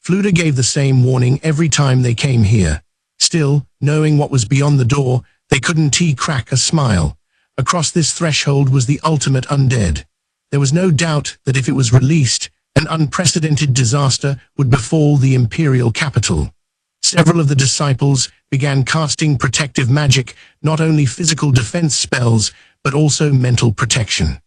Fluda gave the same warning every time they came here. Still, knowing what was beyond the door, they couldn't crack a smile. Across this threshold was the ultimate undead. There was no doubt that if it was released, an unprecedented disaster would befall the imperial capital. Several of the disciples began casting protective magic, not only physical defense spells, but also mental protection.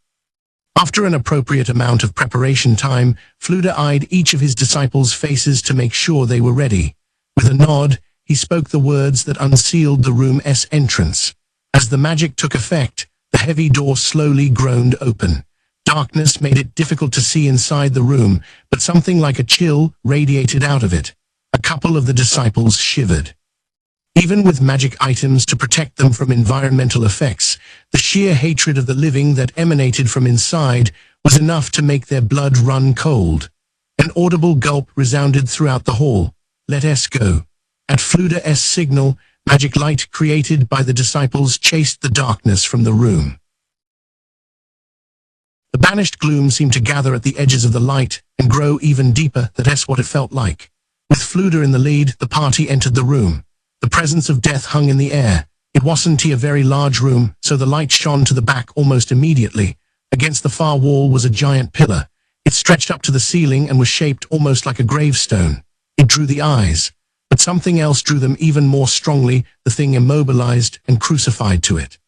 After an appropriate amount of preparation time, Fluda eyed each of his disciples' faces to make sure they were ready. With a nod, he spoke the words that unsealed the room's entrance. As the magic took effect, the heavy door slowly groaned open. Darkness made it difficult to see inside the room, but something like a chill radiated out of it. A couple of the disciples shivered. Even with magic items to protect them from environmental effects, the sheer hatred of the living that emanated from inside was enough to make their blood run cold. An audible gulp resounded throughout the hall. "Let us go." At Fluda's signal, magic light created by the disciples chased the darkness from the room. The banished gloom seemed to gather at the edges of the light and grow even deeper. That's what it felt like. With Fluda in the lead, the party entered the room. The presence of death hung in the air. It wasn't a very large room, so the light shone to the back almost immediately. Against the far wall was a giant pillar. It stretched up to the ceiling and was shaped almost like a gravestone. It drew the eyes, but something else drew them even more strongly, the thing immobilized and crucified to it.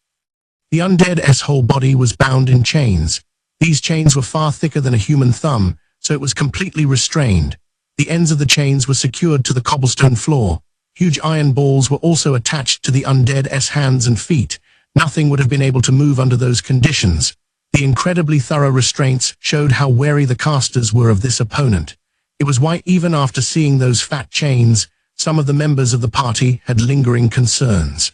The undead's whole body was bound in chains. These chains were far thicker than a human thumb, so it was completely restrained. The ends of the chains were secured to the cobblestone floor. Huge iron balls were also attached to the undead's hands and feet. Nothing would have been able to move under those conditions. The incredibly thorough restraints showed how wary the casters were of this opponent. It was why even after seeing those fat chains, some of the members of the party had lingering concerns.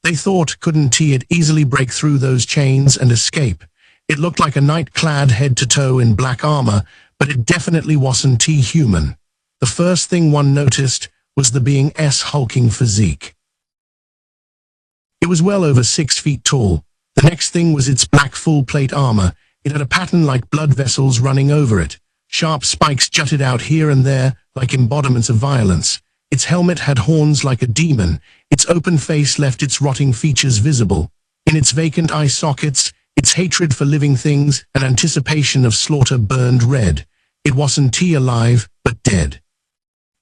They thought, couldn't it easily break through those chains and escape? It looked like a knight clad head to toe in black armor, but it definitely wasn't human. The first thing one noticed was the being's hulking physique. It was well over 6 feet tall. The next thing was its black full-plate armor. It had a pattern like blood vessels running over it. Sharp spikes jutted out here and there, like embodiments of violence. Its helmet had horns like a demon. Its open face left its rotting features visible. In its vacant eye sockets, its hatred for living things and anticipation of slaughter burned red. It wasn't alive, but dead.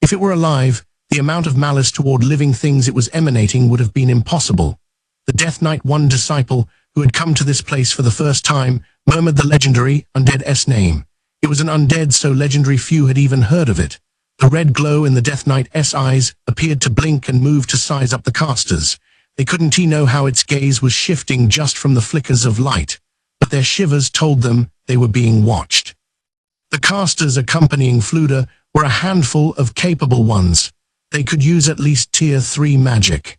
If it were alive, the amount of malice toward living things it was emanating would have been impossible. The Death Knight, one disciple, who had come to this place for the first time, murmured the legendary undead's name. It was an undead so legendary few had even heard of it. The red glow in the Death Knight's eyes appeared to blink and move to size up the casters. They couldn't know how its gaze was shifting just from the flickers of light, but their shivers told them they were being watched. The casters accompanying Fluda were a handful of capable ones. They could use at least Tier 3 magic.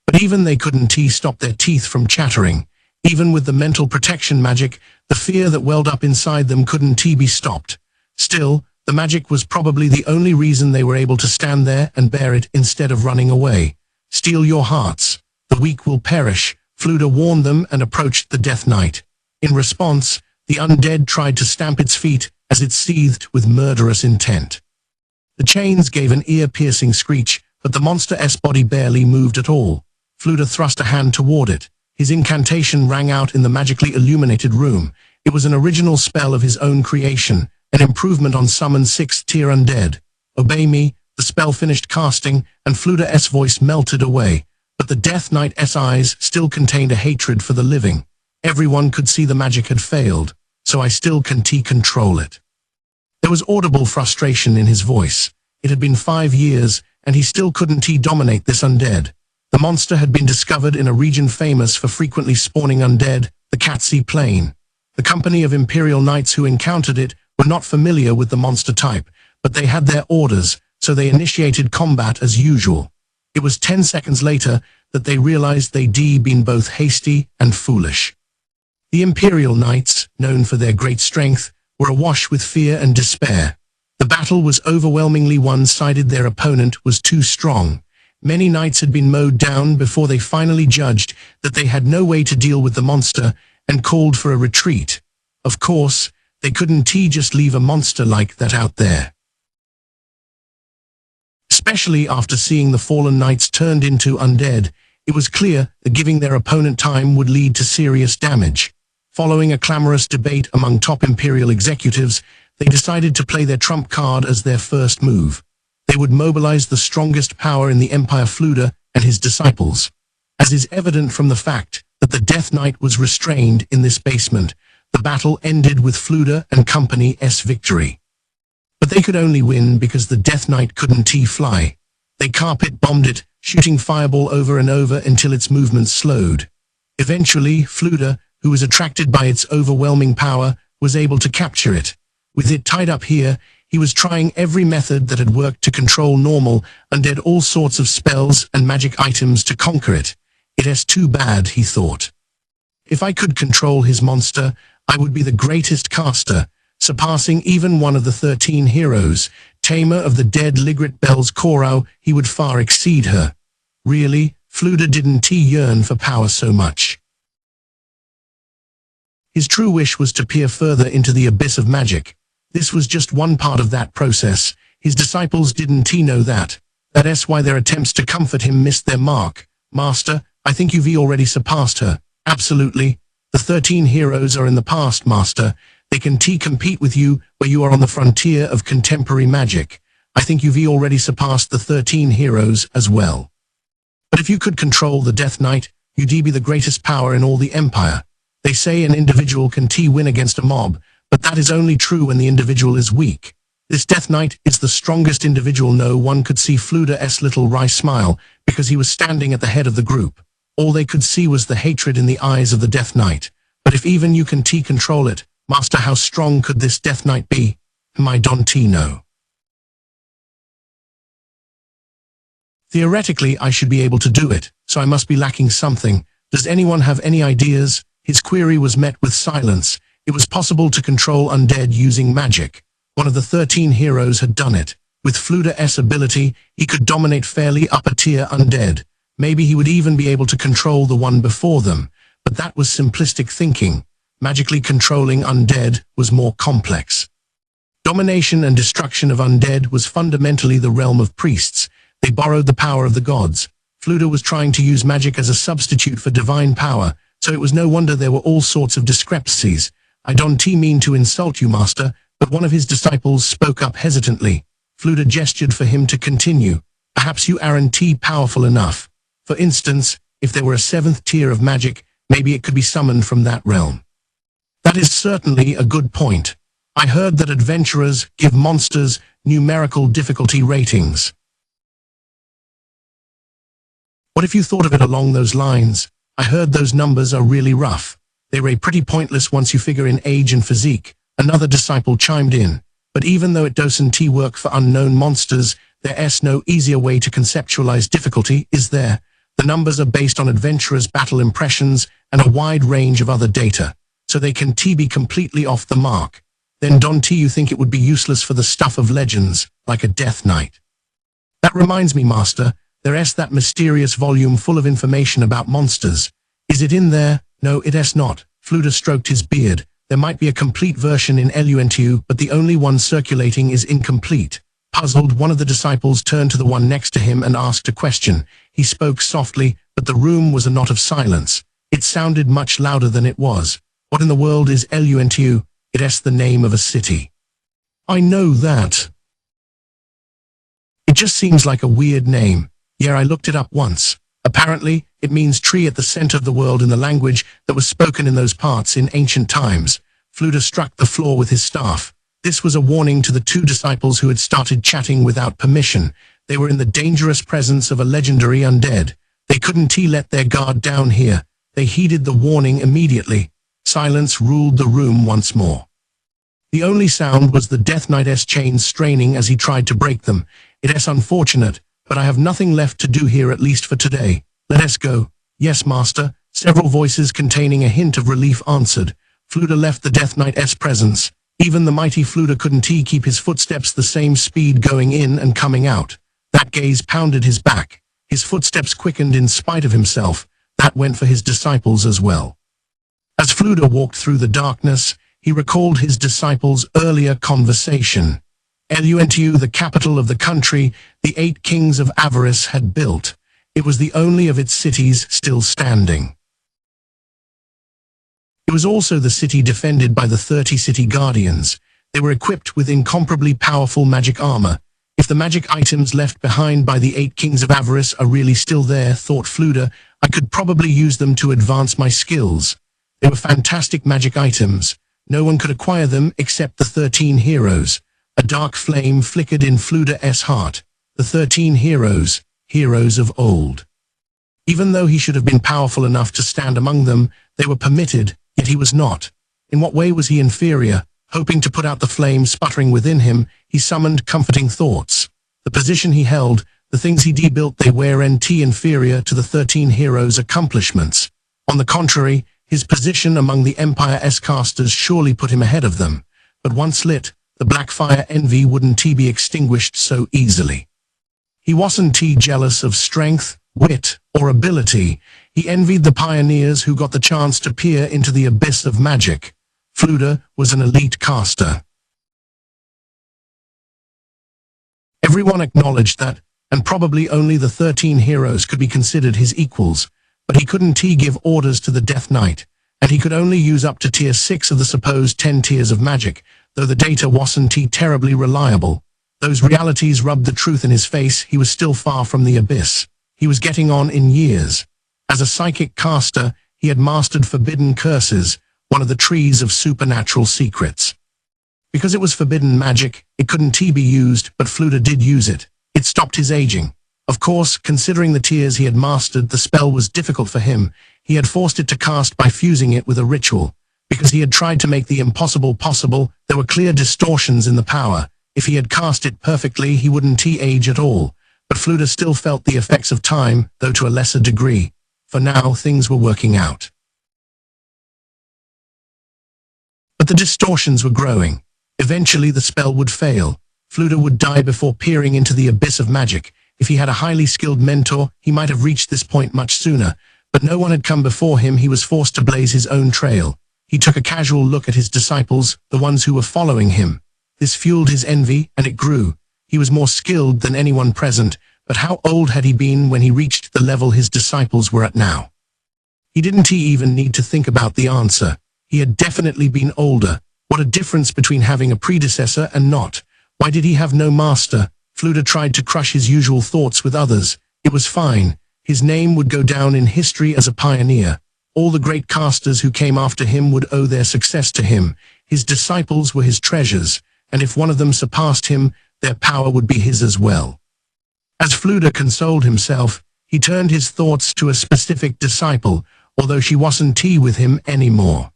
But even they couldn't stop their teeth from chattering. Even with the mental protection magic, the fear that welled up inside them couldn't be stopped. Still, the magic was probably the only reason they were able to stand there and bear it instead of running away. "Steel your hearts. The weak will perish," Fluda warned them and approached the Death Knight. In response, the undead tried to stamp its feet as it seethed with murderous intent. The chains gave an ear-piercing screech, but the monster's body barely moved at all. Fluda thrust a hand toward it. His incantation rang out in the magically illuminated room. It was an original spell of his own creation, an improvement on summoned 6th tier undead. "Obey me." The spell finished casting, and Fluda's voice melted away. But the Death Knight's eyes still contained a hatred for the living. Everyone could see the magic had failed, so I still can't control it. There was audible frustration in his voice. It had been 5 years, and he still couldn't dominate this undead. The monster had been discovered in a region famous for frequently spawning undead, the Catsea Plain. The company of Imperial Knights who encountered it were not familiar with the monster type, but they had their orders, so they initiated combat as usual. It was 10 seconds later that they realized they'd been both hasty and foolish. The Imperial Knights, known for their great strength, were awash with fear and despair. The battle was overwhelmingly one-sided. Their opponent was too strong. Many knights had been mowed down before they finally judged that they had no way to deal with the monster and called for a retreat. Of course, They couldn't just leave a monster like that out there. Especially after seeing the fallen knights turned into undead, it was clear that giving their opponent time would lead to serious damage. Following a clamorous debate among top Imperial executives, they decided to play their trump card as their first move. They would mobilize the strongest power in the Empire, Fluda and his disciples. As is evident from the fact that the Death Knight was restrained in this basement, the battle ended with Fluda and Company's victory. But they could only win because the Death Knight couldn't fly. They carpet bombed it, shooting fireball over and over until its movement slowed. Eventually, Fluda, who was attracted by its overwhelming power, was able to capture it. With it tied up here, he was trying every method that had worked to control normal, undead, all sorts of spells and magic items to conquer it. It's too bad, he thought. If I could control his monster, I would be the greatest caster, surpassing even one of the 13 heroes. Tamer of the dead Ligrit Bell's Korau, he would far exceed her. Really, Fluda didn't yearn for power so much. His true wish was to peer further into the abyss of magic. This was just one part of that process. His disciples didn't know that. That's why their attempts to comfort him missed their mark. Master, I think you've already surpassed her. Absolutely. The 13 heroes are in the past, Master. They can compete with you where you are on the frontier of contemporary magic. I think you've already surpassed the 13 heroes as well. But if you could control the Death Knight, you'd be the greatest power in all the Empire. They say an individual can win against a mob, but that is only true when the individual is weak. This Death Knight is the strongest individual. No one could see Fluda's little wry smile because he was standing at the head of the group. All they could see was the hatred in the eyes of the Death Knight. But if even you can control it, Master, how strong could this Death Knight be? I don't know. Theoretically, I should be able to do it, so I must be lacking something. Does anyone have any ideas? His query was met with silence. It was possible to control undead using magic. One of the 13 heroes had done it. With Fluda's ability, he could dominate fairly upper-tier undead. Maybe he would even be able to control the one before them. But that was simplistic thinking. Magically controlling undead was more complex. Domination and destruction of undead was fundamentally the realm of priests. They borrowed the power of the gods. Fluda was trying to use magic as a substitute for divine power, so it was no wonder there were all sorts of discrepancies. I don't mean to insult you, Master, but one of his disciples spoke up hesitantly. Fluda gestured for him to continue. Perhaps you aren't powerful enough. For instance, if there were a 7th tier of magic, maybe it could be summoned from that realm. That is certainly a good point. I heard that adventurers give monsters numerical difficulty ratings. What if you thought of it along those lines? I heard those numbers are really rough. They're pretty pointless once you figure in age and physique. Another disciple chimed in. But even though it doesn't work for unknown monsters, there's no easier way to conceptualize difficulty, is there? The numbers are based on adventurers' battle impressions and a wide range of other data, so they can be completely off the mark. Then don't you think it would be useless for the stuff of legends, like a Death Knight? That reminds me, Master, there's that mysterious volume full of information about monsters. Is it in there? No, it's not. Fluda stroked his beard. There might be a complete version in LUNTU, but the only one circulating is incomplete. Puzzled, one of the disciples turned to the one next to him and asked a question. He spoke softly, but the room was a knot of silence. It sounded much louder than it was. What in the world is LUNTU? It's the name of a city. I know that. It just seems like a weird name. Yeah, I looked it up once. Apparently, it means tree at the center of the world in the language that was spoken in those parts in ancient times. Fluda struck the floor with his staff. This was a warning to the 2 disciples who had started chatting without permission. They were in the dangerous presence of a legendary undead. They couldn't let their guard down here. They heeded the warning immediately. Silence ruled the room once more. The only sound was the Death Knight's chains straining as he tried to break them. It's unfortunate, but I have nothing left to do here, at least for today. Let us go. Yes, Master. Several voices containing a hint of relief answered. Fluda left the Death Knight's presence. Even the mighty Fluda couldn't keep his footsteps the same speed going in and coming out. That gaze pounded his back. His footsteps quickened in spite of himself. That went for his disciples as well. As Fluda walked through the darkness, he recalled his disciples' earlier conversation. Luntu, the capital of the country the 8 kings of avarice had built. It was the only of its cities still standing. It was also the city defended by the 30 city guardians. They were equipped with incomparably powerful magic armor. If the magic items left behind by the 8 kings of avarice are really still there, thought Fluda, I could probably use them to advance my skills. They were fantastic magic items. No one could acquire them except the 13 heroes. A dark flame flickered in Fluda's heart. The 13 heroes, heroes of old. Even though he should have been powerful enough to stand among them, they were permitted, yet he was not. In what way was he inferior? Hoping to put out the flame sputtering within him, he summoned comforting thoughts. The position he held, the things he built, they were inferior to the 13 heroes' accomplishments. On the contrary, his position among the Empire's casters surely put him ahead of them. But once lit, the black fire envy wouldn't be extinguished so easily. He wasn't jealous of strength, wit, or ability. He envied the pioneers who got the chance to peer into the abyss of magic. Fluda was an elite caster. Everyone acknowledged that, and probably only the 13 heroes could be considered his equals, but he couldn't give orders to the Death Knight, and he could only use up to tier 6 of the supposed 10 tiers of magic, though the data wasn't terribly reliable. Those realities rubbed the truth in his face. He was still far from the abyss. He was getting on in years. As a psychic caster, he had mastered forbidden curses, one of the trees of supernatural secrets. Because it was forbidden magic, it couldn't be used, but Fluda did use it. It stopped his aging. Of course, considering the tiers he had mastered, the spell was difficult for him. He had forced it to cast by fusing it with a ritual. Because he had tried to make the impossible possible, there were clear distortions in the power. If he had cast it perfectly, he wouldn't age at all. But Fluda still felt the effects of time, though to a lesser degree. For now, things were working out. But the distortions were growing. Eventually the spell would fail. Fluda would die before peering into the abyss of magic. If he had a highly skilled mentor, he might have reached this point much sooner. But no one had come before him. He was forced to blaze his own trail. He took a casual look at his disciples, the ones who were following him. This fueled his envy, and it grew. He was more skilled than anyone present, but how old had he been when he reached the level his disciples were at now? He didn't even need to think about the answer. He had definitely been older. What a difference between having a predecessor and not. Why did he have no master? Fluda tried to crush his usual thoughts with others. It was fine. His name would go down in history as a pioneer. All the great casters who came after him would owe their success to him. His disciples were his treasures, and if one of them surpassed him, their power would be his as well. As Fluda consoled himself, he turned his thoughts to a specific disciple, although she wasn't with him anymore.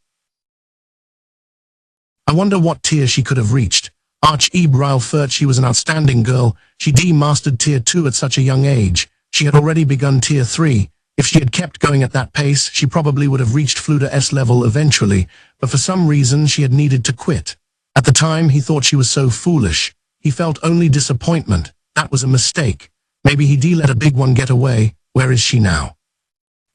I wonder what tier she could have reached. Arch-Ebril thought she was an outstanding girl. She mastered tier 2 at such a young age. She had already begun tier 3. If she had kept going at that pace, she probably would have reached Fluda's level eventually, but for some reason she had needed to quit. At the time, he thought she was so foolish. He felt only disappointment. That was a mistake. Maybe he let a big one get away. Where is she now?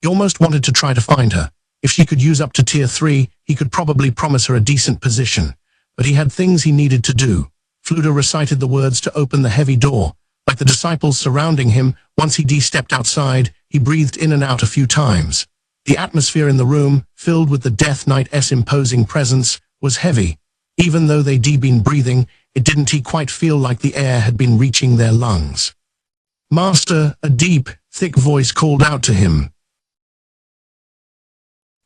He almost wanted to try to find her. If she could use up to tier 3, he could probably promise her a decent position. But he had things he needed to do. Fluda recited the words to open the heavy door. Like the disciples surrounding him, once he stepped outside, he breathed in and out a few times. The atmosphere in the room, filled with the Death Knight's imposing presence, was heavy. Even though they'd been breathing, it didn't quite feel like the air had been reaching their lungs. Master, a deep, thick voice called out to him.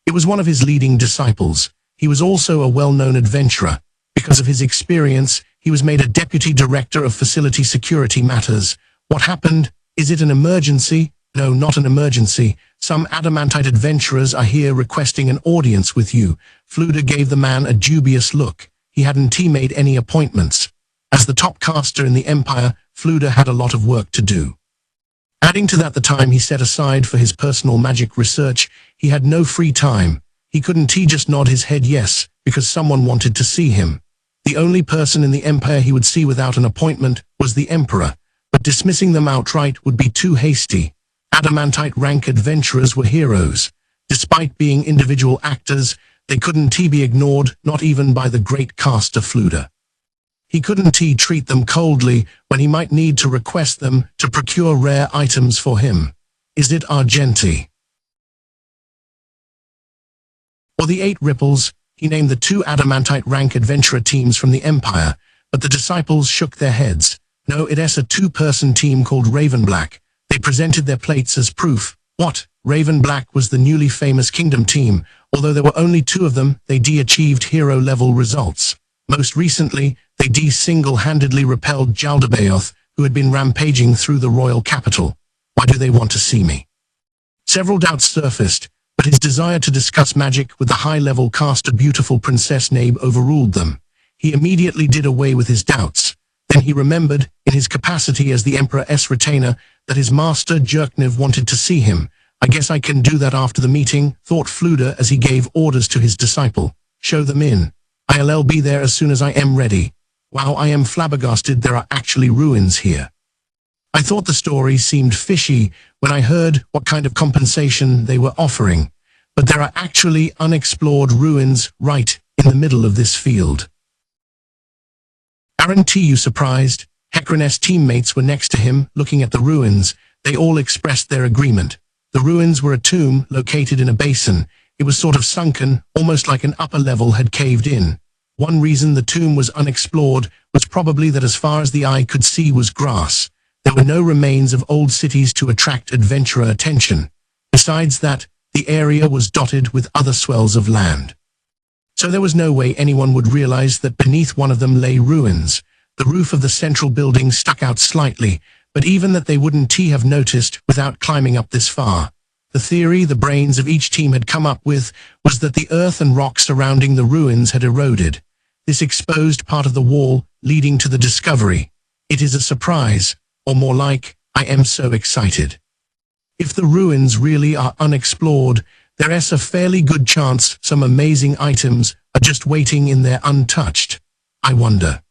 It was one of his leading disciples. He was also a well-known adventurer. Because of his experience, he was made a deputy director of facility security matters. What happened? Is it an emergency? No, not an emergency. Some adamantite adventurers are here requesting an audience with you. Fluda gave the man a dubious look. He hadn't made any appointments. As the top caster in the Empire, Fluda had a lot of work to do. Adding to that the time he set aside for his personal magic research, he had no free time. He couldn't just nod his head yes, because someone wanted to see him. The only person in the Empire he would see without an appointment was the Emperor, but dismissing them outright would be too hasty. Adamantite rank adventurers were heroes. Despite being individual actors, They couldn't be ignored, not even by the great caster Fluder. He couldn't treat them coldly when he might need to request them to procure rare items for him. Is it Argenti? Or the 8 Ripples? He named the 2 Adamantite rank adventurer teams from the Empire, but the disciples shook their heads. No, it's a 2-person team called Ravenblack. They presented their plates as proof. What? Ravenblack was the newly famous Kingdom team. Although there were only 2 of them, they achieved hero-level results. Most recently, they single-handedly repelled Jaldabaoth, who had been rampaging through the royal capital. Why do they want to see me? Several doubts surfaced, but his desire to discuss magic with the high-level caster beautiful Princess Nabe overruled them. He immediately did away with his doubts. Then he remembered, in his capacity as the Emperor's retainer, that his master Jerkniv wanted to see him. I guess I can do that after the meeting, thought Fluder as he gave orders to his disciple. Show them in. I'll be there as soon as I am ready. Wow, I am flabbergasted there are actually ruins here. I thought the story seemed fishy when I heard what kind of compensation they were offering, but there are actually unexplored ruins right in the middle of this field. Aren't you surprised? Hecarin's teammates were next to him, looking at the ruins. They all expressed their agreement. The ruins were a tomb located in a basin. It was sort of sunken, almost like an upper level had caved in. One reason the tomb was unexplored was probably that as far as the eye could see was grass. There were no remains of old cities to attract adventurer attention. Besides that, the area was dotted with other swells of land. So there was no way anyone would realize that beneath one of them lay ruins. The roof of the central building stuck out slightly, but even that they wouldn't have noticed without climbing up this far. The theory the brains of each team had come up with was that the earth and rock surrounding the ruins had eroded. This exposed part of the wall leading to the discovery. It is a surprise, or more like, I am so excited. If the ruins really are unexplored, there is a fairly good chance some amazing items are just waiting in there untouched. I wonder.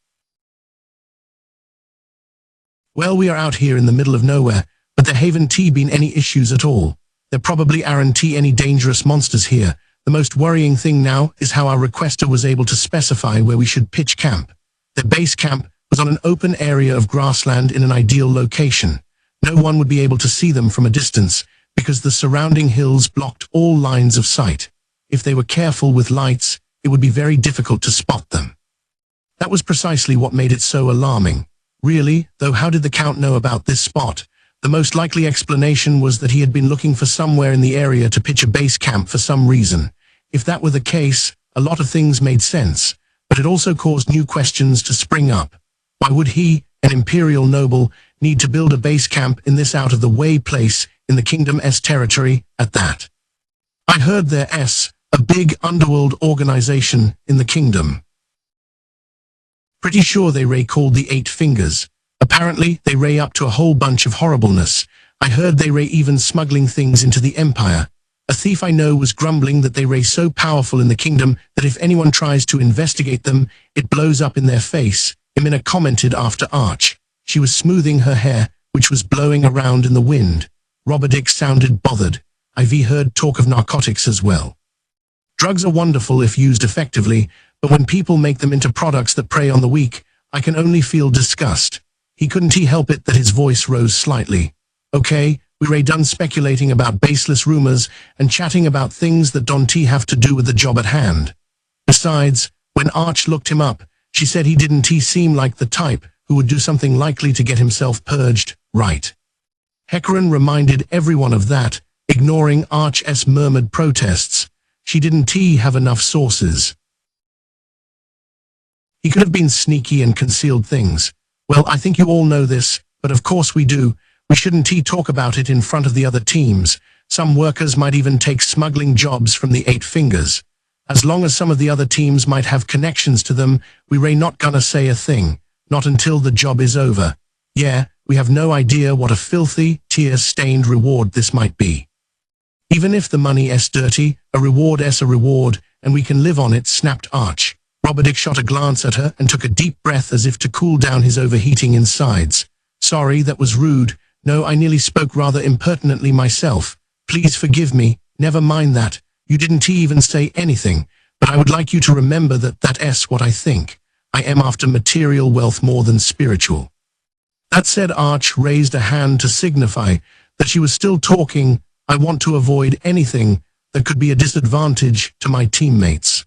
Well, we are out here in the middle of nowhere, but there haven't been any issues at all. There probably aren't any dangerous monsters here. The most worrying thing now is how our requester was able to specify where we should pitch camp. Their base camp was on an open area of grassland in an ideal location. No one would be able to see them from a distance, because the surrounding hills blocked all lines of sight. If they were careful with lights, it would be very difficult to spot them. That was precisely what made it so alarming. Really, though, how did the Count know about this spot? The most likely explanation was that he had been looking for somewhere in the area to pitch a base camp for some reason. If that were the case, a lot of things made sense, but it also caused new questions to spring up. Why would he, an imperial noble, need to build a base camp in this out-of-the-way place in the Kingdom's territory at that? I heard there's a big underworld organization in the kingdom. Pretty sure they called the 8 Fingers. Apparently, they up to a whole bunch of horribleness. I heard they even smuggling things into the Empire. A thief I know was grumbling that they so powerful in the kingdom that if anyone tries to investigate them, it blows up in their face. Emina commented after Arch. She was smoothing her hair, which was blowing around in the wind. Robadick sounded bothered. I've heard talk of narcotics as well. Drugs are wonderful if used effectively, but when people make them into products that prey on the weak, I can only feel disgust. He couldn't help it that his voice rose slightly. Okay, we're done speculating about baseless rumors and chatting about things that don't have to do with the job at hand. Besides, when Arch looked him up, she said he didn't seem like the type who would do something likely to get himself purged, right? Hecarin reminded everyone of that, ignoring Arch's murmured protests. She didn't have enough sources. He could have been sneaky and concealed things. Well, I think you all know this, but of course we do. We shouldn't talk about it in front of the other teams. Some workers might even take smuggling jobs from the 8 Fingers. As long as some of the other teams might have connections to them, we're not gonna say a thing. Not until the job is over. Yeah, we have no idea what a filthy, tear-stained reward this might be. Even if the money's dirty, a reward's a reward, and we can live on it, snapped Arch. Robadick shot a glance at her and took a deep breath as if to cool down his overheating insides. Sorry, that was rude. No, I nearly spoke rather impertinently myself. Please forgive me. Never mind that. You didn't even say anything. But I would like you to remember that's what I think. I am after material wealth more than spiritual. That said, Arch raised a hand to signify that she was still talking. I want to avoid anything that could be a disadvantage to my teammates.